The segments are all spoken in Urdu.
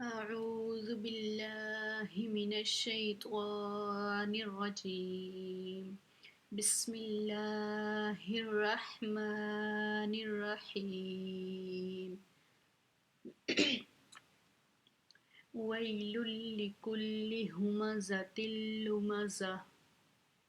أعوذ بالله من الشيطان الرجيم بسم الله الرحمن الرحيم ويل لكل همزة لمزة،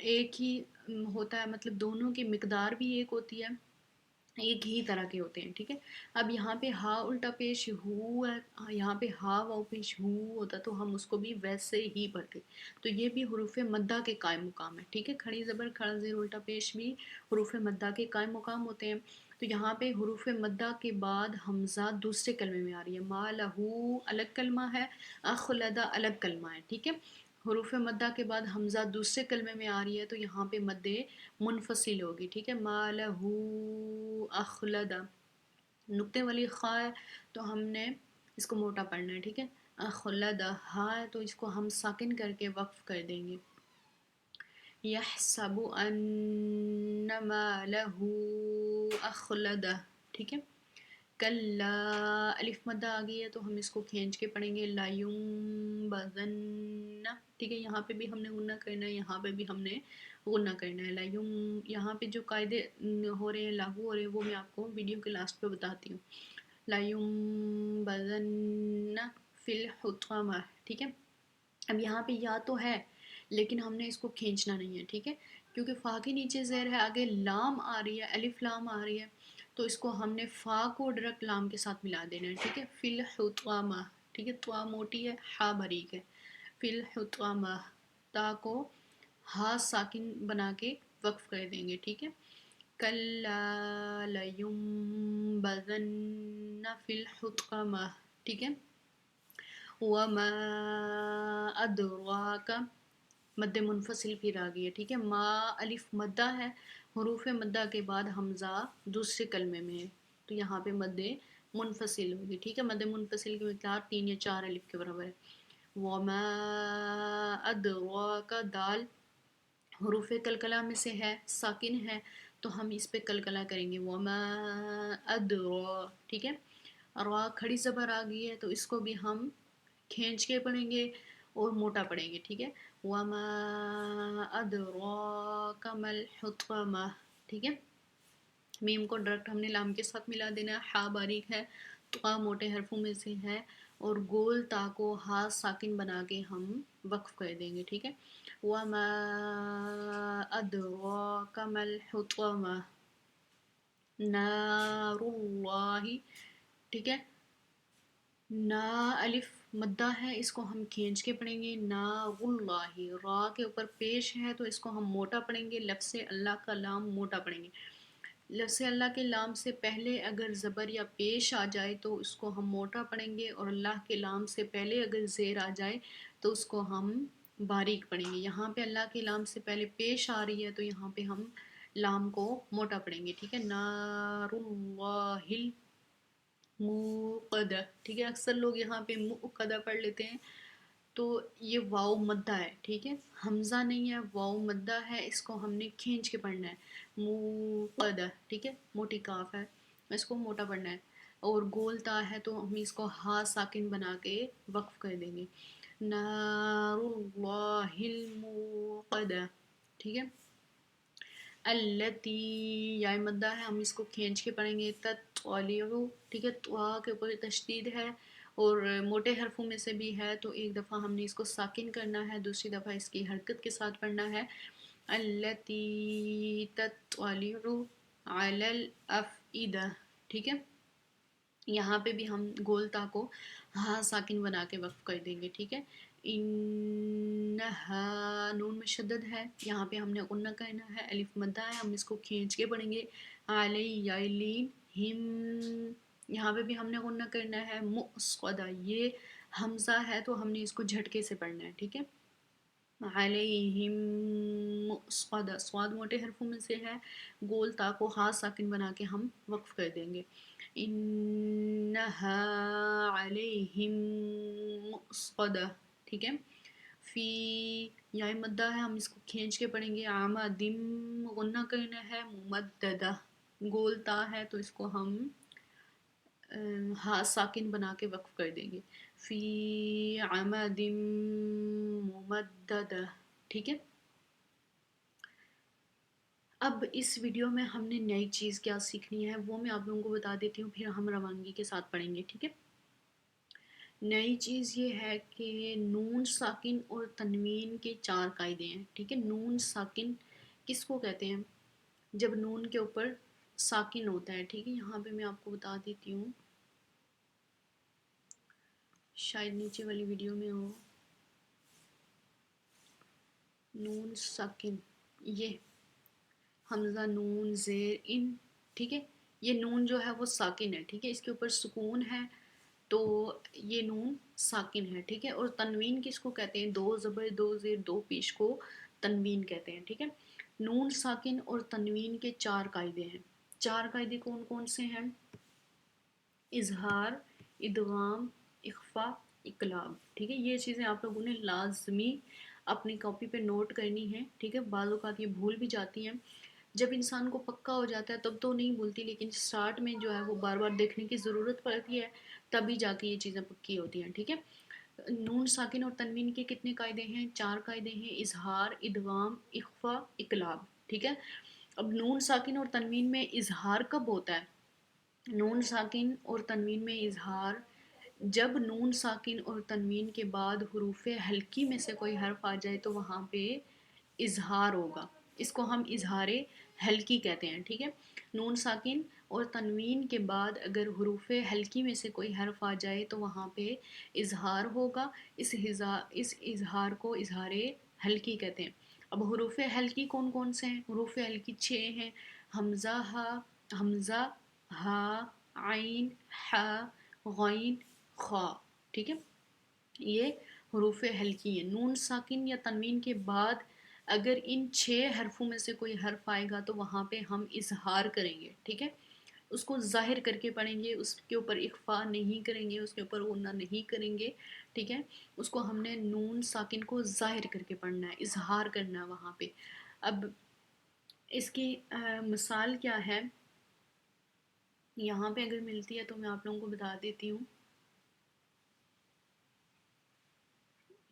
ایک ہی ہوتا ہے، مطلب دونوں کی مقدار بھی ایک ہوتی ہے، ایک ہی طرح کے ہوتے ہیں، ٹھیک ہے۔ اب یہاں پہ ہا الٹا پیش ہو ہے، یہاں پہ ہا واو پیش ہو ہوتا تو ہم اس کو بھی ویسے ہی پڑھتے۔ تو یہ بھی حروف مدہ کے قائم مقام ہے، ٹھیک ہے۔ کھڑی زبر کھڑا زیر الٹا پیش بھی حروف مدہ کے قائم مقام ہوتے ہیں۔ تو یہاں پہ حروف مدہ کے بعد حمزہ دوسرے کلمے میں آ رہی ہے، ما لہو الگ کلمہ ہے، اخلدہ الگ کلمہ ہے، ٹھیک ہے۔ حروف مدہ کے بعد حمزہ دوسرے کلمے میں آ رہی ہے، تو یہاں پہ مد منفصل ہوگی، ٹھیک ہے۔ ما لہو اخلدہ، نقطے والی خا ہے تو ہم نے اس کو موٹا پڑھنا ہے، ٹھیک ہے۔ اخلدہ ہا ہے تو اس کو ہم ساکن کر کے وقف کر دیں گے۔ یحسب ان مالہ اخلدہ، ٹھیک ہے۔ کلا الف مدہ آ گئی ہے تو ہم اس کو کھینچ کے پڑھیں گے، لا ینبذن، ٹھیک ہے۔ یہاں پہ بھی ہم نے غنہ کرنا ہے، یہاں پہ بھی ہم نے غنہ کرنا ہے، لا یہاں پہ جو قاعدے ہو رہے ہیں، لاگو ہو رہے ہیں، وہ میں آپ کو ویڈیو کے لاسٹ پہ بتاتی ہوں۔ لا ینبذن فی الحطمہ، ٹھیک ہے۔ اب یہاں پہ یا تو ہے لیکن ہم نے اس کو کھینچنا نہیں ہے، ٹھیک ہے، کیونکہ فا کے نیچے زیر ہے، آگے لام آ رہی ہے، الف لام آ رہی ہے، تو اس کو ہم نے فا کو ڈائریکٹ لام کے ساتھ ملا دینا ہے، ٹھیک ہے۔ فی الحطمہ، ٹھیک ہے، طوا موٹی ہے، ہا باریک ہے، فی الحطمہ، تا کو ہا ساکن بنا کے وقف کر دیں گے، ٹھیک ہے۔ کلا لینبذن فی الحطمہ، ٹھیک ہے۔ وما ادراک، مد منفصل پھر آ گئی ہے، ٹھیک ہے۔ ما الف مدہ ہے، حروف مدہ کے بعد حمزہ دوسرے کلمے میں ہے، تو یہاں پہ مد منفصل ہوگی، ٹھیک ہے۔ مد منفصل کی مقدار 3 یا 4 الف کے برابر ہے۔ وما ادراک، دال حروف کلکلہ میں سے ہے، ساکن ہے، تو ہم اس پہ کلکلہ کریں گے، وما ادرا، ٹھیک ہے۔ را کھڑی زبر آ گئی ہے تو اس کو بھی ہم کھینچ کے پڑھیں گے اور موٹا پڑھیں گے، ٹھیک ہے۔ وما ادراک ما الحطمہ، ٹھیک ہے۔ میم کو ڈائریکٹ ہم نے لام کے ساتھ ملا دینا ہے، ہا باریک ہے، طا موٹے حرفوں میں سے ہے، اور گول تا کو ہا ساکن بنا کے ہم وقف کر دیں گے، ٹھیک ہے۔ وما ادراک ما الحطمہ، نار اللہ، ٹھیک ہے۔ نا الف مدہ ہے، اس کو ہم کھینچ کے پڑھیں گے، نار اللہ، را کے اوپر پیش ہے تو اس کو ہم موٹا پڑھیں گے، لفظ اللہ کا لام موٹا پڑھیں گے۔ لفظ اللہ کے لام سے پہلے اگر زبر یا پیش آ جائے تو اس کو ہم موٹا پڑھیں گے، اور اللہ کے لام سے پہلے اگر زیر آ جائے تو اس کو ہم باریک پڑھیں گے۔ یہاں پہ اللہ کے لام سے پہلے پیش آ رہی ہے تو یہاں پہ ہم لام کو موٹا پڑھیں گے، ٹھیک ہے۔ نار اللہ موقدہ، ٹھیک ہے۔ اکثر لوگ یہاں پہ موقدہ پڑھ لیتے ہیں، تو یہ واو مدہ ہے، ٹھیک ہے، حمزہ نہیں ہے، واو مدہ ہے، اس کو ہم نے کھینچ کے پڑھنا ہے، موقدہ، ٹھیک ہے، موٹی کاف ہے، اس کو موٹا پڑھنا ہے، اور گول تا ہے تو ہم اس کو ہا ساکن بنا کے وقف کر دیں گے، نار اللہ الموقدہ، ٹھیک ہے۔ التی یا مدہ ہے، ہم اس کو کھینچ کے پڑھیں گے، تطلع، ٹھیک ہے، طوا کے اوپر تشدید ہے اور موٹے حرفوں میں سے بھی ہے، تو ایک دفعہ ہم نے اس کو ساکن کرنا ہے، دوسری دفعہ اس کی حرکت کے ساتھ پڑھنا ہے، التی تطلع علی الافئدہ، ٹھیک ہے۔ یہاں پہ بھی ہم گول تا کو ہا ساکن بنا کے وقف کر دیں گے، ٹھیک ہے۔ انہا نون مشدد ہے، یہاں پہ ہم نے غنہ کہنا ہے، الف مدہ ہے، ہم اس کو کھینچ کے پڑھیں گے، علی یائلین ہم، یہاں پہ بھی ہم نے غنہ کرنا ہے، مؤصدہ، یہ حمزہ ہے تو ہم نے اس کو جھٹکے سے پڑھنا ہے، ٹھیک ہے۔ علیہم مؤصدہ، صاد موٹے حرفوں میں سے ہے، گول تا کو ہا ساکن بنا کے ہم وقف کر دیں گے، انہا علیہم مؤصدہ، ٹھیک ہے۔ فی یا مدہ ہے، ہم اس کو کھینچ کے پڑھیں گے، عمدم غنہ کرنا ہے، ممددہ، گول تا ہے تو اس کو ہم ہا ساکن بنا کے وقف کر دیں گے، فی عمد ممددہ، ٹھیک ہے۔ اب اس ویڈیو میں ہم نے نئی چیز کیا سیکھنی ہے وہ میں آپ لوگوں کو بتا دیتی ہوں، پھر ہم روانگی کے ساتھ پڑھیں گے، ٹھیک ہے۔ نئی چیز یہ ہے کہ نون ساکن اور تنوین کے 4 قاعدے ہیں، ٹھیک ہے۔ نون ساکن کس کو کہتے ہیں؟ جب نون کے اوپر ساکن ہوتا ہے، ٹھیک ہے۔ یہاں پہ میں آپ کو بتا دیتی ہوں، شاید نیچے والی ویڈیو میں ہو۔ نون ساکن، یہ حمزہ نون زیر ان، ٹھیک ہے۔ یہ نون جو ہے وہ ساکن ہے، ٹھیک ہے، اس کے اوپر سکون ہے تو یہ نون ساکن ہے، ٹھیک ہے۔ اور تنوین کس کو کہتے ہیں؟ 2 زبر 2 زیر 2 پیش کو تنوین کہتے ہیں، ٹھیک ہے۔ نون ساکن اور تنوین کے 4 قاعدے ہیں۔ 4 قاعدے کون کون سے ہیں؟ اظہار، ادغام، اخفا، اقلاب، ٹھیک ہے۔ یہ چیزیں آپ لوگوں نے لازمی اپنی کاپی پہ نوٹ کرنی ہے، ٹھیک ہے۔ بعض اوقات یہ بھول بھی جاتی ہیں، جب انسان کو پکا ہو جاتا ہے تب تو نہیں بھولتی، لیکن سٹارٹ میں جو ہے وہ بار بار دیکھنے کی ضرورت پڑتی ہے، تبھی جا کے یہ چیزیں پکی ہوتی ہیں، ٹھیک ہے۔ نون ساکن اور تنوین کے کتنے قاعدے ہیں؟ 4 قاعدے ہیں، اظہار، ادغام، اخفا، اقلاب، ٹھیک ہے۔ اب نون ساکن اور تنوین میں اظہار کب ہوتا ہے؟ نون ساکن اور تنوین میں اظہار جب نون ساکن اور تنوین کے بعد حروف حلقی میں سے کوئی حرف آ جائے تو وہاں پہ اظہار ہوگا، اس کو ہم اظہار حلقی کہتے ہیں، ٹھیک ہے۔ نون ساکن اور تنوین کے بعد اگر حروف حلقی میں سے کوئی حرف آ جائے تو وہاں پہ اظہار ہوگا، اس اظہار کو اظہار حلقی کہتے ہیں۔ اب حروف حلقی کون کون سے ہیں؟ حروف حلقی 6 ہیں، حمزہ، ہا، عین، حا، غین، خا، ٹھیک ہے۔ یہ حروف حلقی ہیں۔ نون ساکن یا تنوین کے بعد اگر ان 6 حرفوں میں سے کوئی حرف آئے گا تو وہاں پہ ہم اظہار کریں گے، ٹھیک ہے۔ اس کو ظاہر کر کے پڑھیں گے، اس کے اوپر اخفا نہیں کریں گے، اس کے اوپر غنہ نہیں کریں گے، ٹھیک ہے۔ اس کو ہم نے نون ساکن کو ظاہر کر کے پڑھنا ہے، اظہار کرنا ہے وہاں پہ۔ اب اس کی مثال کیا ہے؟ یہاں پہ اگر ملتی ہے تو میں آپ لوگوں کو بتا دیتی ہوں،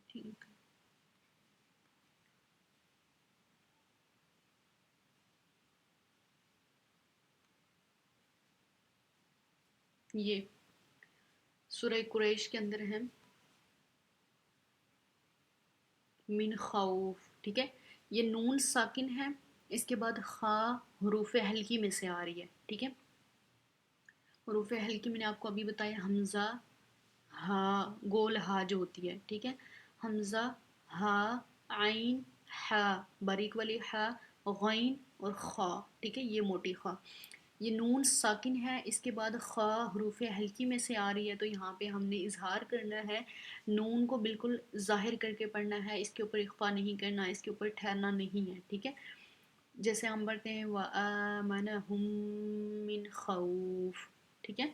ٹھیک۔ یہ سورہ قریش کے اندر ہے من خوف، ٹھیک ہے۔ یہ نون ساکن ہے، اس کے بعد خا حروف حلقی میں سے آ رہی ہے، ٹھیک ہے۔ حروف حلقی میں نے آپ کو ابھی بتایا، حمزہ، ہا، گول ہا جو ہوتی ہے، ٹھیک ہے۔ حمزہ، ہا، عین، ہا، باریک والی ہا، غین اور خا، ٹھیک ہے، یہ موٹی خا۔ یہ نون ساکن ہے، اس کے بعد خا حروف حلقی میں سے آ رہی ہے تو یہاں پہ ہم نے اظہار کرنا ہے، نون کو بالکل ظاہر کر کے پڑھنا ہے، اس کے اوپر اخفا نہیں کرنا، اس کے اوپر ٹھہرنا نہیں ہے، ٹھیک ہے۔ جیسے ہم پڑھتے ہیں وَآمَنَهُم مِّن خَوْفٍ، ٹھیک ہے۔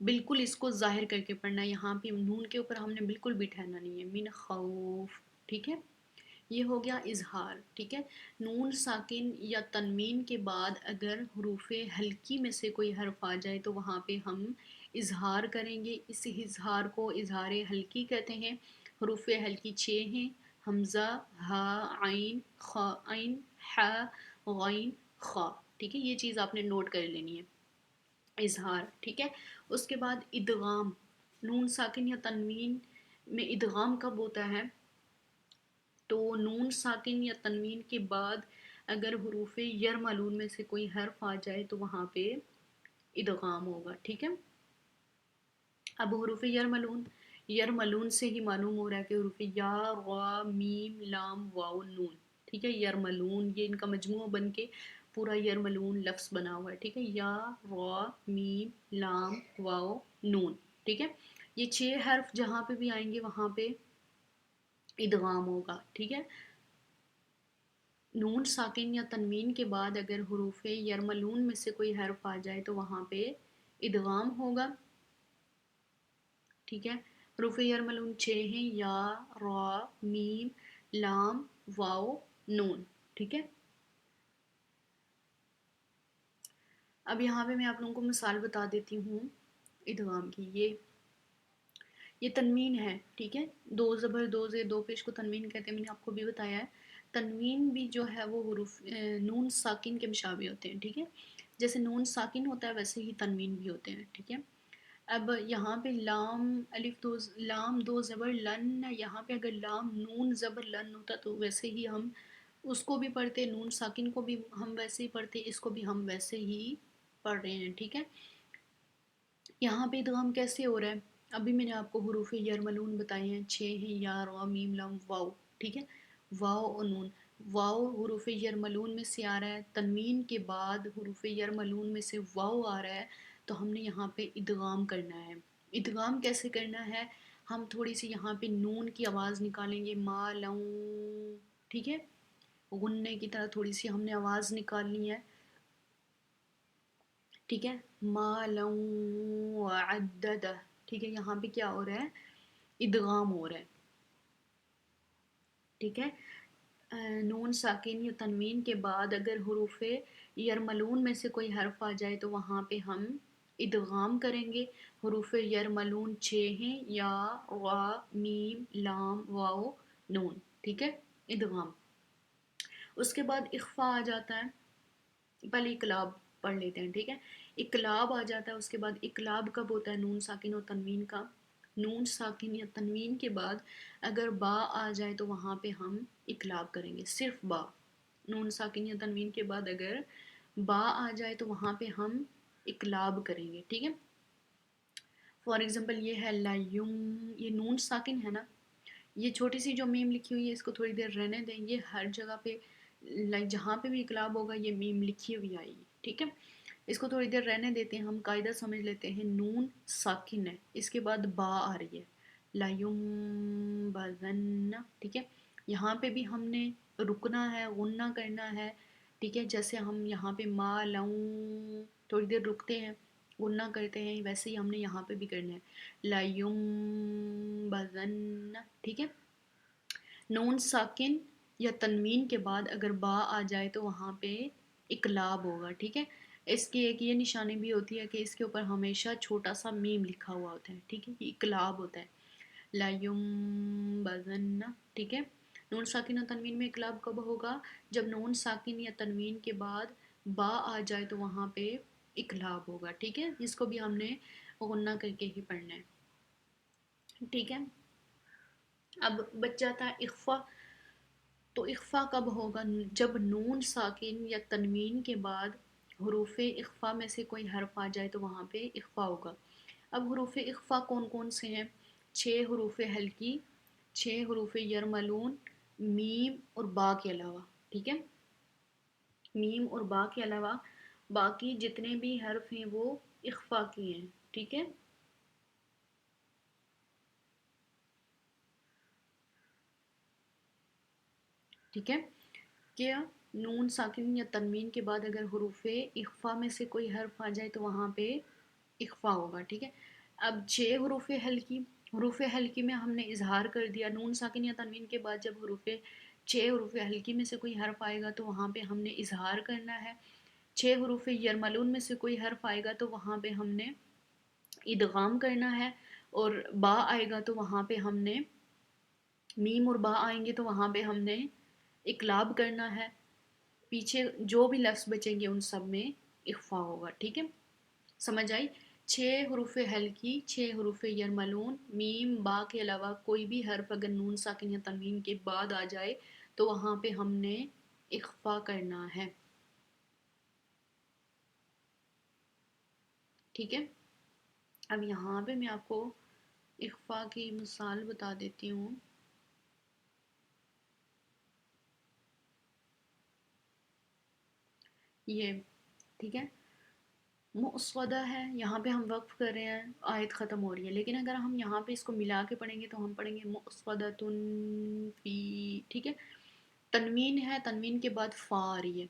بالکل اس کو ظاہر کر کے پڑھنا ہے، یہاں پہ نون کے اوپر ہم نے بالکل بھی ٹھہرنا نہیں ہے، من خوف، ٹھیک ہے۔ یہ ہو گیا اظہار، ٹھیک ہے۔ نون ساکن یا تنوین کے بعد اگر حروف حلقی میں سے کوئی حرف آ جائے تو وہاں پہ ہم اظہار کریں گے، اس اظہار کو اظہار حلقی کہتے ہیں۔ حروف حلقی 6 ہیں، حمزہ، ہا، عین، خا، عین، حا، غین، خا، ٹھیک ہے۔ یہ چیز آپ نے نوٹ کر لینی ہے، اظہار، ٹھیک ہے۔ اس کے بعد ادغام، نون ساکن یا تنوین میں ادغام کب ہوتا ہے؟ تو نون ساکن یا تنوین کے بعد اگر حروف یرملون میں سے کوئی حرف آ جائے تو وہاں پہ ادغام ہوگا، ٹھیک ہے۔ اب حروف یرملون سے ہی معلوم ہو رہا ہے کہ حروف یا، غا، میم، لام، واو، نون، ٹھیک ہے۔ یرملون یہ ان کا مجموعہ بن کے پورا یرملون لفظ بنا ہوا ہے، ٹھیک ہے۔ یا، غا، میم، لام، واو، نون، ٹھیک ہے۔ یہ 6 حرف جہاں پہ بھی آئیں گے وہاں پہ ادغام ہوگا، ٹھیک ہے۔ نون ساکن یا تنوین کے بعد اگر حروف یرملون میں سے کوئی حرف آ جائے تو وہاں پہ ادغام ہوگا، ٹھیک ہے۔ حروف یرملون 6 ہیں، یا، را، میم، لام، واو، نون، ٹھیک ہے۔ اب یہاں پہ میں آپ لوگوں کو مثال بتا دیتی ہوں ادغام کی۔ یہ تنوین ہے، ٹھیک ہے۔ 2 زبر 2 زیر 2 پیش کو تنوین کہتے ہیں، میں نے آپ کو بھی بتایا ہے۔ تنوین بھی جو ہے وہ حروف نون ساکن کے مشابہ ہوتے ہیں، ٹھیک ہے۔ جیسے نون ساکن ہوتا ہے ویسے ہی تنوین بھی ہوتے ہیں، ٹھیک ہے۔ اب یہاں پہ لام الف دو لام دو زبر لن، یہاں پہ اگر لام نون زبر لن ہوتا تو ویسے ہی ہم اس کو بھی پڑھتے، نون ساکن کو بھی ہم ویسے ہی پڑھتے، اس کو بھی ہم ویسے ہی پڑھ رہے ہیں، ٹھیک ہے۔ یہاں پہ ادغام کیسے ہو رہا ہے؟ ابھی میں نے آپ کو حروف یرملون بتائے ہیں، 6 ہیں، یا را میم لام واو، ٹھیک ہے، واو اور نون۔ واو حروف یرملون میں سے آ رہا ہے، تنوین کے بعد حروف یرملون میں سے واو آ رہا ہے، تو ہم نے یہاں پہ ادغام کرنا ہے۔ ادغام کیسے کرنا ہے؟ ہم تھوڑی سی یہاں پہ نون کی آواز نکالیں گے، ما لوں، ٹھیک ہے، غنے کی طرح تھوڑی سی ہم نے آواز نکالنی ہے، ٹھیک ہے، ما لوں وعددہ، ٹھیک ہے، یہاں پہ کیا ہو رہا ہے؟ ادغام ہو رہا ہے، ٹھیک ہے۔ نون ساکن یا تنوین کے بعد اگر حروف یرملون میں سے کوئی حرف آ جائے تو وہاں پہ ہم ادغام کریں گے۔ حروف یرملون 6 ہیں، یا غا میم لام واو نون، ٹھیک ہے، ادغام۔ اس کے بعد اخفا آ جاتا ہے، پہلے اقلاب پڑھ لیتے ہیں، ٹھیک ہے۔ اقلاب آ جاتا ہے، اس کے بعد اقلاب کب ہوتا ہے؟ نون ساکن اور تنوین کا، نون ساکن یا تنوین کے بعد اگر با آ جائے تو وہاں پہ ہم اقلاب کریں گے، صرف با، نون ساکن یا تنوین کے بعد اگر با آ جائے تو وہاں پہ ہم اقلاب کریں گے، ٹھیک ہے۔ فار ایگزامپل یہ ہے لیم، یہ نون ساکن ہے نا، یہ چھوٹی سی جو میم لکھی ہوئی ہے اس کو تھوڑی دیر رہنے دیں، یہ ہر جگہ پہ جہاں پہ بھی اقلاب ہوگا یہ میم لکھی ہوئی آئے گی، ٹھیک ہے۔ اس کو تھوڑی دیر رہنے دیتے ہیں، ہم قاعدہ سمجھ لیتے ہیں، نون ساکن ہے، اس کے بعد با آ رہی ہے، لیم بزن، ٹھیک ہے، یہاں پہ بھی ہم نے رکنا ہے، غنہ کرنا ہے، ٹھیک ہے، جیسے ہم یہاں پہ ما لوں تھوڑی دیر رکتے ہیں، غنہ کرتے ہیں، ویسے ہی ہم نے یہاں پہ بھی کرنا ہے، لیم بزن، ٹھیک ہے۔ نون ساکن یا تنوین کے بعد اگر با آ جائے تو وہاں پہ اقلاب ہوگا، ٹھیک ہے۔ اس کی ایک یہ نشانی بھی ہوتی ہے کہ اس کے اوپر ہمیشہ چھوٹا سا میم لکھا ہوا ہوتا ہے، ٹھیک ہے، یہ اقلاب ہوتا ہے، لا بزن، ٹھیک ہے۔ نون ساکن یا تنوین میں اقلاب کب ہوگا؟ جب نون ساکن یا تنوین کے بعد با آ جائے تو وہاں پہ اقلاب ہوگا، ٹھیک ہے، اس کو بھی ہم نے غنہ کر کے ہی پڑھنا ہے، ٹھیک ہے۔ اب بچ جاتا ہے اخفا، تو اخفا کب ہوگا؟ جب نون ساکن یا تنوین کے بعد حروف اخفا میں سے کوئی حرف آ جائے تو وہاں پہ اخفا ہوگا۔ اب حروف اخفا کون کون سے ہیں؟ 6 حروف ہلکی، 6 حروف یرملون، میم اور با کے علاوہ، ٹھیک ہے، میم اور با کے علاوہ باقی جتنے بھی حرف ہیں وہ اخفا کی ہیں، ٹھیک ہے۔ ٹھیک ہے، کیا نون ساکن یا تنوین کے بعد اگر حروف اخفا میں سے کوئی حرف آ جائے تو وہاں پہ اخفا ہوگا، ٹھیک ہے۔ اب 6 حروف ہلکی، حروف ہلکی میں ہم نے اظہار کر دیا، نون ساکن یا تنوین کے بعد جب 6 حروف ہلکی میں سے کوئی حرف آئے گا تو وہاں پہ ہم نے اظہار کرنا ہے، 6 حروف یرملون میں سے کوئی حرف آئے گا تو وہاں پہ ہم نے ادغام کرنا ہے، اور با آئے گا تو وہاں پہ ہم نے میم اور با آئیں گے تو وہاں پہ ہم نے اقلاب کرنا ہے، پیچھے جو بھی لفظ بچیں گے ان سب میں اخفا ہوگا، ٹھیک ہے، سمجھ آئی؟ 6 حروف ہلکی، 6 حروف یرملون، میم با کے علاوہ کوئی بھی حرف اگر نون ساکن یا تنوین کے بعد آ جائے تو وہاں پہ ہم نے اخفا کرنا ہے، ٹھیک ہے۔ اب یہاں پہ میں آپ کو اخفا کی مثال بتا دیتی ہوں، یہ، ٹھیک ہے، مسودہ ہے، یہاں پہ ہم وقف کر رہے ہیں، آیت ختم ہو رہی ہے، لیکن اگر ہم یہاں پہ اس کو ملا کے پڑھیں گے تو ہم پڑھیں گے مسودۃ فی، ٹھیک ہے۔ تنوین ہے، تنوین کے بعد فا آ رہی ہے،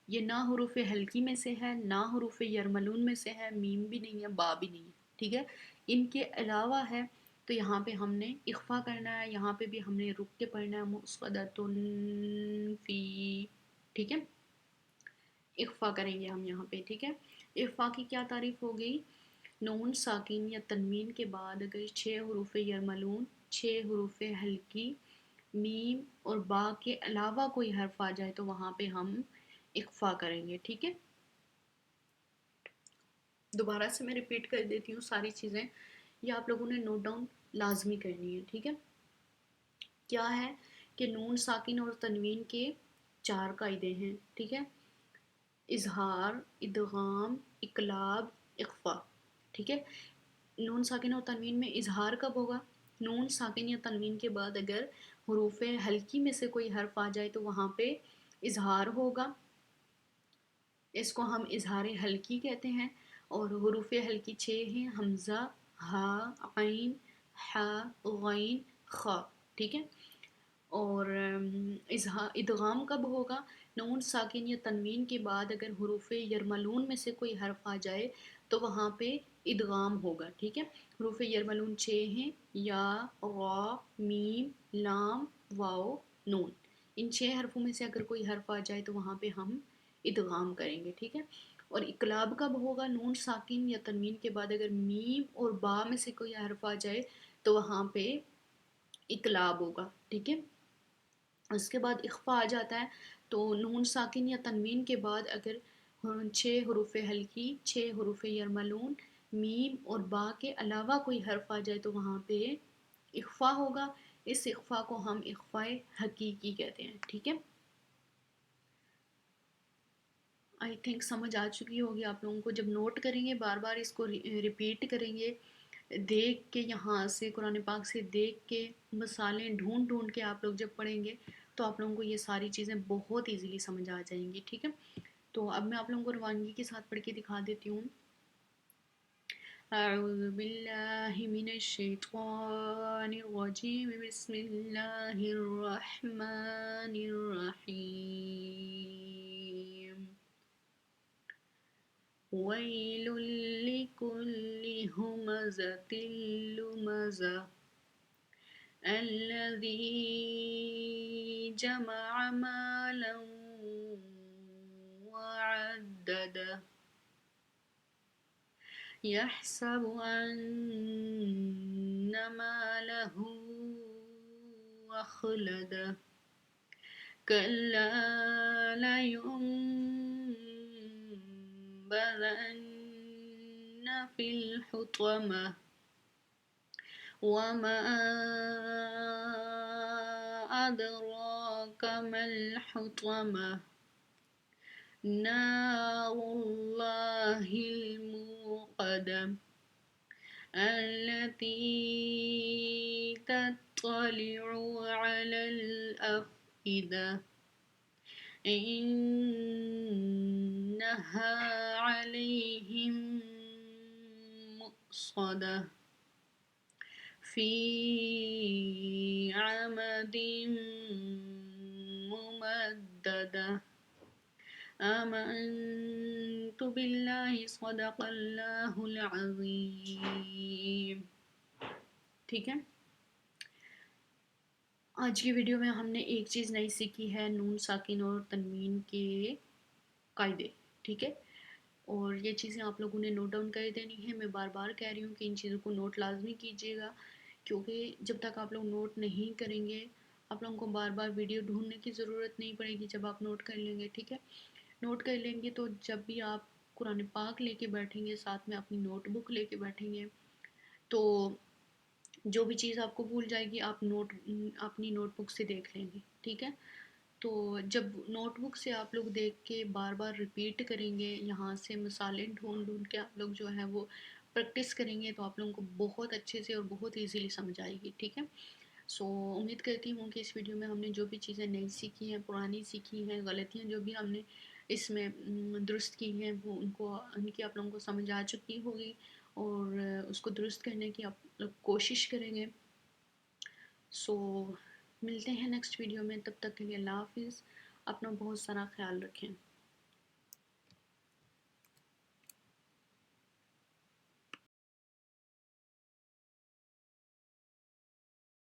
یہ نہ حروف ہلکی میں سے ہے، نہ حروف یرملون میں سے ہے، میم بھی نہیں ہے، با بھی نہیں ہے، ٹھیک ہے، ان کے علاوہ ہے، تو یہاں پہ ہم نے اخفا کرنا ہے، یہاں پہ بھی ہم نے رک کے پڑھنا ہے، مسودۃ فی، ٹھیک ہے، اخفا کریں گے ہم یہاں پہ، ٹھیک ہے۔ اخفا کی کیا تعریف ہو گئی؟ نون ساکن یا تنوین کے بعد اگر 6 حروف یرملون، 6 حروف ہلکی، میم اور با کے علاوہ کوئی حرف آ جائے تو وہاں پہ ہم اخفا کریں گے، ٹھیک ہے۔ دوبارہ سے میں ریپیٹ کر دیتی ہوں ساری چیزیں، یہ آپ لوگوں نے نوٹ ڈاؤن لازمی کرنی ہے، ٹھیک ہے؟ کیا ہے کہ نون ساکن اور تنوین کے 4 قاعدے ہیں، ٹھیک ہے؟ اظہار، ادغام، اقلاب، اخفا، ٹھیک ہے؟ نون ساکن اور تنوین میں اظہار کب ہوگا؟ نون ساکن یا تنوین کے بعد اگر حروف حلقی میں سے کوئی حرف آ جائے تو وہاں پہ اظہار ہوگا، اس کو ہم اظہار حلقی کہتے ہیں، اور حروف حلقی 6 ہیں: حمزہ، ہا، عین، ح، غین، خ، ٹھیک ہے؟ اور ادغام کب ہوگا؟ نون ساکن یا تنوین کے بعد اگر حروف یرملون میں سے کوئی حرف آ جائے تو وہاں پہ ادغام ہوگا، ٹھیک ہے؟ حروف یرملون 6 ہیں: یا، غا، میم، لام، واو، نون۔ ان 6 حرفوں میں سے اگر کوئی حرف آ جائے تو وہاں پہ ہم ادغام کریں گے، ٹھیک ہے؟ اور اقلاب کب ہوگا؟ نون ساکن یا تنوین کے بعد اگر میم اور با میں سے کوئی حرف آ جائے تو وہاں پہ اقلاب ہوگا، ٹھیک ہے؟ اس کے بعد اخفا آ جاتا ہے، تو نون ساکن یا تنوین کے بعد اگر 6 حروف حلقی، 6 حروف یرملون، میم اور با کے علاوہ کوئی حرف آ جائے تو وہاں پہ اخفا ہوگا، اس اخفا کو ہم اخفاء حقیقی کہتے ہیں، ٹھیک ہے؟ آئی تھنک سمجھ آ چکی ہوگی آپ لوگوں کو، جب نوٹ کریں گے بار بار اس کو ریپیٹ کریں گے، دیکھ کے یہاں سے قرآن پاک سے دیکھ کے مثالیں ڈھونڈ ڈھونڈ کے آپ لوگ جب پڑھیں گے تو آپ لوگوں کو یہ ساری چیزیں بہت ایزیلی سمجھ آ جائیں گی، ٹھیک ہے؟ تو اب میں آپ لوگوں کو روانگی کے ساتھ پڑھ کے دکھا دیتی ہوں۔ اعوذ باللہ من الشیطان الرجیم، بسم اللہ الرحمن الرحیم۔ ویل لکل ہمزۃ لمزہ الذی جمع مالا وعددہ يحسب أن ماله أخلده كلا لينبذن في الحطمة وما أدراك ما الحطمة نار الله الموقدة التي تطلع على الأفئدة إنها عليهم مؤصدة في عمد ممددة آمنت باللہ صدق اللہ العظیم، ٹھیک ہے؟ آج کی ویڈیو میں ہم نے ایک چیز نئی سیکھی ہے، نون ساکن اور تنوین کے قاعدے، ٹھیک ہے؟ اور یہ چیزیں آپ لوگوں نے نوٹ ڈاؤن کر دینی ہے۔ میں بار بار کہہ رہی ہوں کہ ان چیزوں کو نوٹ لازمی کیجیے گا، کیونکہ جب تک آپ لوگ نوٹ نہیں کریں گے آپ لوگوں کو بار بار ویڈیو ڈھونڈنے کی ضرورت نہیں پڑے گی جب آپ نوٹ کر لیں گے، ٹھیک ہے؟ نوٹ کر لیں گے تو جب بھی آپ قرآن پاک لے کے بیٹھیں گے، ساتھ میں اپنی نوٹ بک لے کے بیٹھیں گے، تو جو بھی چیز آپ کو بھول جائے گی آپ اپنی نوٹ بک سے دیکھ لیں گے، ٹھیک ہے؟ تو جب نوٹ بک سے آپ لوگ دیکھ کے بار بار ریپیٹ کریں گے، یہاں سے مثالیں ڈھونڈ ڈھونڈ کے آپ لوگ جو ہے وہ پریکٹس کریں گے تو آپ لوگوں کو بہت اچھے سے اور بہت ایزیلی سمجھ آئے گی، ٹھیک ہے؟ سو امید کرتی ہوں کہ اس ویڈیو میں ہم نے جو بھی چیزیں نئی سیکھی ہیں، پرانی سیکھی ہیں، غلطیاں جو بھی ہم نے اس میں درست کی ہیں وہ ان کی آپ لوگوں کو سمجھ آ چکی ہوگی، اور اس کو درست کرنے کی آپ لوگ کوشش کریں گے۔ سو ملتے ہیں نیکسٹ ویڈیو میں، تب تک کے لیے اللہ حافظ، اپنا بہت سارا خیال رکھیں۔